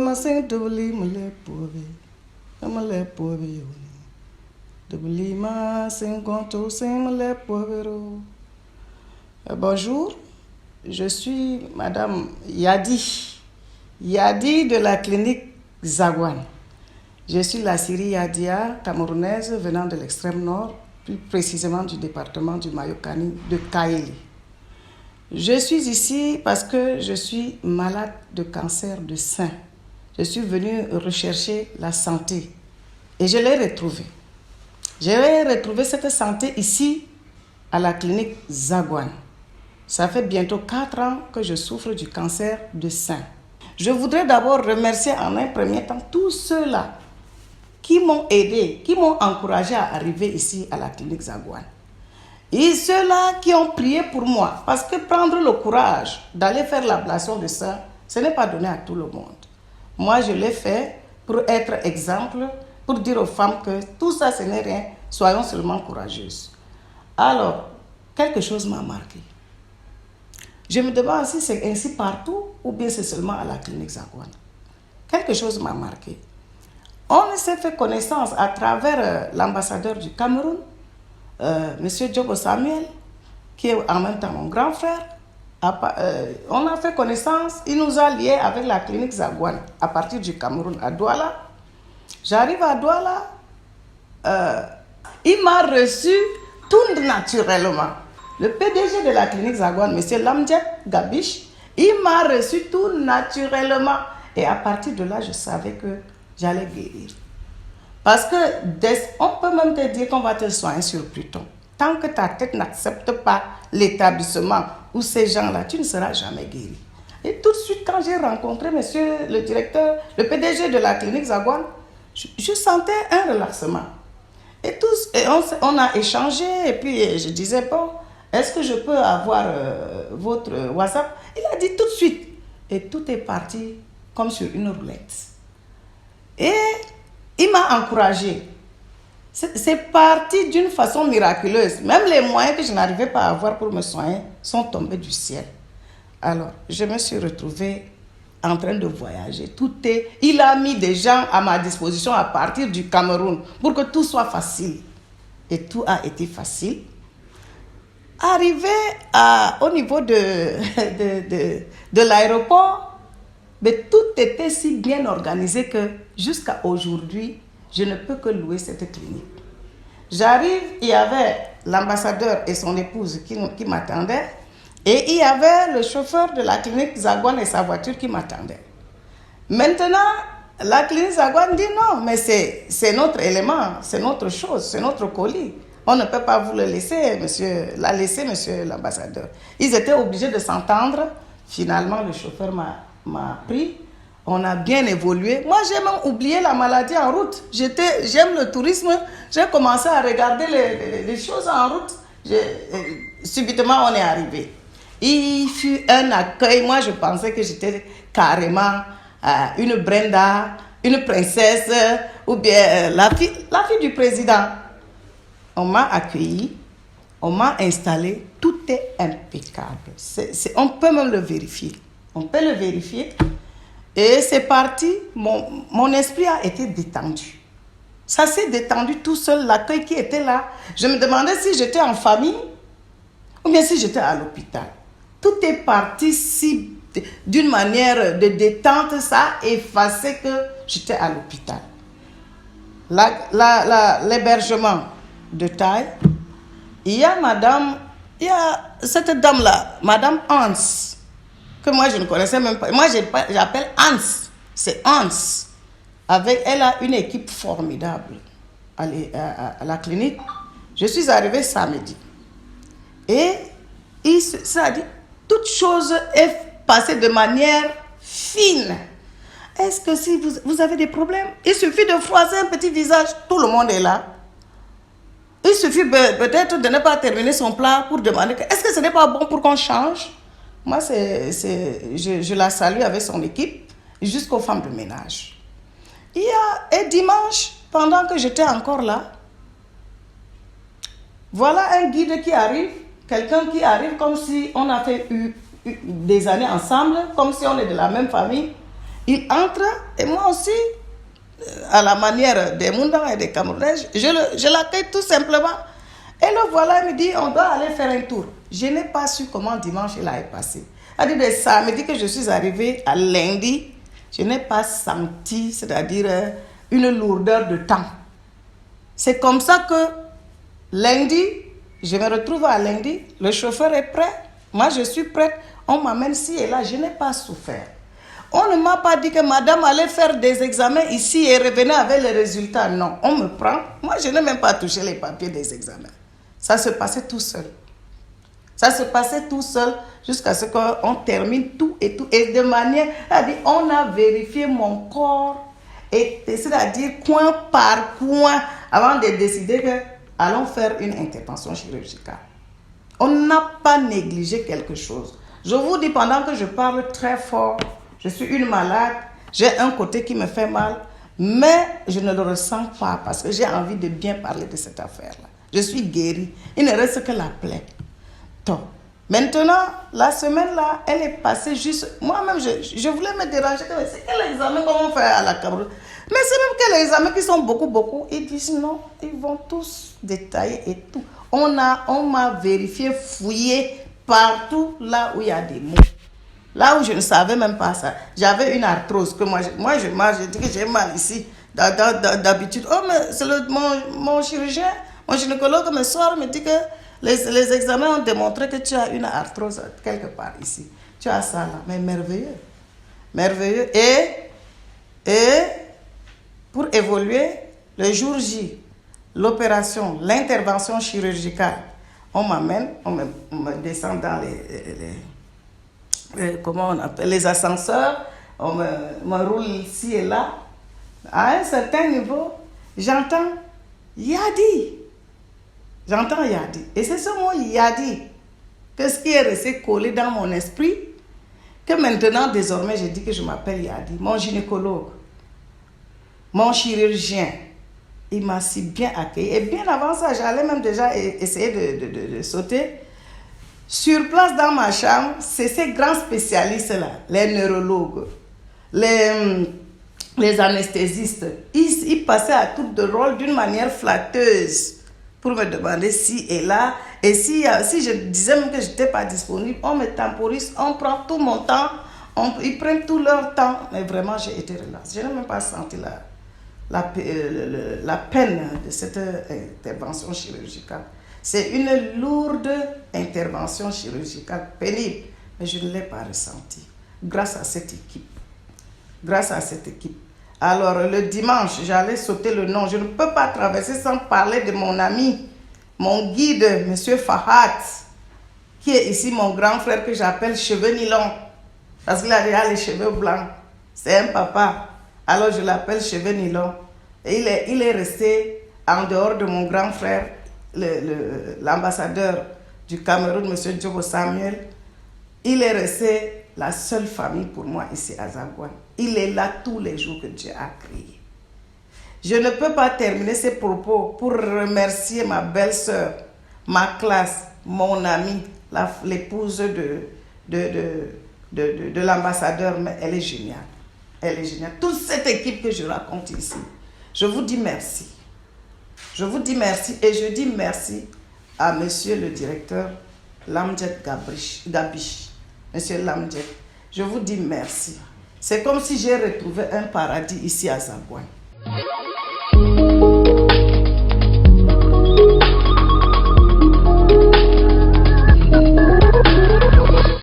ma sing dubli mule pobe. Mule pobe yoni. Dubli ma sing gonto sing mule pobe. Bonjour, je suis Madame Yadi. Yadi de la clinique Zagouane. Je suis la Syrie Yadia, camerounaise venant de l'extrême nord, plus précisément du département du Mayokani, de Kaéli. Je suis ici parce que je suis malade de cancer de sein. Je suis venue rechercher la santé et je l'ai retrouvée. J'ai retrouvé cette santé ici à la clinique Zagouane. Ça fait bientôt 4 ans que je souffre du cancer de sein. Je voudrais d'abord remercier en un premier temps tous ceux-là qui m'ont aidé, qui m'ont encouragé à arriver ici à la clinique Zagouane. Et ceux-là qui ont prié pour moi, parce que prendre le courage d'aller faire l'ablation de sein, ce n'est pas donné à tout le monde. Moi, je l'ai fait pour être exemple, pour dire aux femmes que tout ça, ce n'est rien, soyons seulement courageuses. Alors, quelque chose m'a marqué. Je me demande si c'est ainsi partout ou bien c'est seulement à la clinique Zagouane. Quelque chose m'a marqué. On s'est fait connaissance à travers l'ambassadeur du Cameroun, M. Diogo Samuel, qui est en même temps mon grand frère. On a fait connaissance, il nous a liés avec la clinique Zagouane à partir du Cameroun à Douala. J'arrive à Douala, il m'a reçu tout naturellement. Le PDG de la clinique Zagouane, M. Lamdjek Gabish, il m'a reçu tout naturellement. Et à partir de là, je savais que j'allais guérir. Parce que on peut même te dire qu'on va te soigner sur Pluton. Tant que ta tête n'accepte pas l'établissement ou ces gens-là, tu ne seras jamais guéri. Et tout de suite, quand j'ai rencontré monsieur le directeur, le PDG de la clinique Zagouane, je sentais un relaxement. Et on a échangé et puis je disais, bon, est-ce que je peux avoir votre WhatsApp? Il a dit tout de suite. Et tout est parti comme sur une roulette. Et il m'a encouragé. C'est parti d'une façon miraculeuse. Même les moyens que je n'arrivais pas à avoir pour me soigner sont tombés du ciel. Alors, je me suis retrouvée en train de voyager. Il a mis des gens à ma disposition à partir du Cameroun pour que tout soit facile. Et tout a été facile. Arrivé au niveau de l'aéroport, mais tout était si bien organisé que jusqu'à aujourd'hui, je ne peux que louer cette clinique. J'arrive, il y avait l'ambassadeur et son épouse qui m'attendaient, et il y avait le chauffeur de la clinique Zagouane et sa voiture qui m'attendait. Maintenant, la clinique Zagouane dit non, mais c'est notre élément, c'est notre chose, c'est notre colis. On ne peut pas vous le laisser, monsieur l'ambassadeur. Ils étaient obligés de s'entendre. Finalement, le chauffeur m'a pris. On a bien évolué. Moi, j'ai même oublié la maladie en route. J'aime le tourisme. J'ai commencé à regarder les choses en route. Subitement, on est arrivé. Il fut un accueil. Moi, je pensais que j'étais carrément une Brenda, une princesse, ou bien la fille du président. On m'a accueilli, on m'a installé, tout est impeccable. On peut même le vérifier. On peut le vérifier. Et c'est parti, mon esprit a été détendu. Ça s'est détendu tout seul, l'accueil qui était là. Je me demandais si j'étais en famille ou bien si j'étais à l'hôpital. Tout est parti d'une manière de détente, ça a effacé que j'étais à l'hôpital. L'hébergement de taille, il y a cette dame-là, Madame Hans, que moi je ne connaissais même pas. Moi j'appelle Hans, c'est Hans. Elle a une équipe formidable à la clinique. Je suis arrivée samedi. Et ça a dit, toute chose est passée de manière fine. Est-ce que si vous avez des problèmes, il suffit de froisser un petit visage, tout le monde est là. Il suffit peut-être de ne pas terminer son plat pour demander est-ce que ce n'est pas bon pour qu'on change? Moi, je la salue avec son équipe jusqu'aux femmes de ménage. Et dimanche, pendant que j'étais encore là, voilà un guide qui arrive, quelqu'un qui arrive comme si on a fait des années ensemble, comme si on est de la même famille. Il entre et moi aussi, à la manière des Moundans et des Camerounais, je l'accueille tout simplement. Et le voilà, il me dit, on doit aller faire un tour. Je n'ai pas su comment dimanche il a passé. Il dit, samedi que je suis arrivée à lundi, je n'ai pas senti, c'est-à-dire une lourdeur de temps. C'est comme ça que lundi, je me retrouve à lundi, le chauffeur est prêt, moi je suis prête, on m'amène ci et là, je n'ai pas souffert. On ne m'a pas dit que madame allait faire des examens ici et revenait avec les résultats. Non, on me prend. Moi, je n'ai même pas touché les papiers des examens. Ça se passait tout seul. Ça se passait tout seul jusqu'à ce qu'on termine tout. Et de manière, on a vérifié mon corps, c'est-à-dire coin par coin, avant de décider que allons faire une intervention chirurgicale. On n'a pas négligé quelque chose. Je vous dis, pendant que je parle très fort, je suis une malade, j'ai un côté qui me fait mal, mais je ne le ressens pas parce que j'ai envie de bien parler de cette affaire-là. Je suis guérie. Il ne reste que la plaie. Donc, maintenant, la semaine-là, elle est passée juste... Moi-même, je voulais me déranger. C'est quel examen qu'on va faire à la Cameroun? Mais c'est même quel examen qui sont beaucoup. Ils disent non, ils vont tous détailler et tout. On m'a vérifié, fouillé partout là où il y a des mots. Là où je ne savais même pas ça. J'avais une arthrose que moi je marche, je dis que j'ai mal ici. D'habitude, oh mais c'est mon chirurgien, mon gynécologue me sort, me dit que les examens ont démontré que tu as une arthrose quelque part ici. Tu as ça là, mais merveilleux. Merveilleux. Et pour évoluer, le jour J, l'opération, l'intervention chirurgicale, on m'amène, on me descend dans comment on appelle, les ascenseurs, on me roule ici et là. À un certain niveau, j'entends Yadi. J'entends Yadi. Et c'est ce mot Yadi que ce qui est resté collé dans mon esprit, que maintenant, désormais, je dis que je m'appelle Yadi. Mon gynécologue, mon chirurgien, il m'a si bien accueilli. Et bien avant ça, j'allais même déjà essayer de sauter. Sur place dans ma chambre, c'est ces grands spécialistes-là, les neurologues, les anesthésistes. Ils passaient à tour de rôle d'une manière flatteuse pour me demander si et là. Et si je disais même que je n'étais pas disponible, on me temporise, on prend tout mon temps, ils prennent tout leur temps. Mais vraiment, j'ai été relaxe. Je n'ai même pas senti la peine de cette intervention chirurgicale. C'est une lourde intervention chirurgicale pénible, mais je ne l'ai pas ressentie grâce à cette équipe. Grâce à cette équipe. Alors, le dimanche, j'allais sauter le nom. Je ne peux pas traverser sans parler de mon ami, mon guide, M. Fahad, qui est ici mon grand frère que j'appelle cheveux nylon, parce qu'il a déjà les cheveux blancs. C'est un papa. Alors, je l'appelle cheveux nylon. Et il est resté en dehors de mon grand frère, l'ambassadeur du Cameroun, M. Djobo Samuel. Il est resté la seule famille pour moi ici à Zagouane. Il est là tous les jours que Dieu a créé. Je ne peux pas terminer ces propos pour remercier ma belle-sœur, ma classe, mon amie, l'épouse de l'ambassadeur, mais elle est géniale. Elle est géniale. Toute cette équipe que je raconte ici, je vous dis merci. Je vous dis merci et je dis merci à monsieur le directeur Lamdjet Gabish. Monsieur Lamdjet, je vous dis merci. C'est comme si j'ai retrouvé un paradis ici à Zagouane.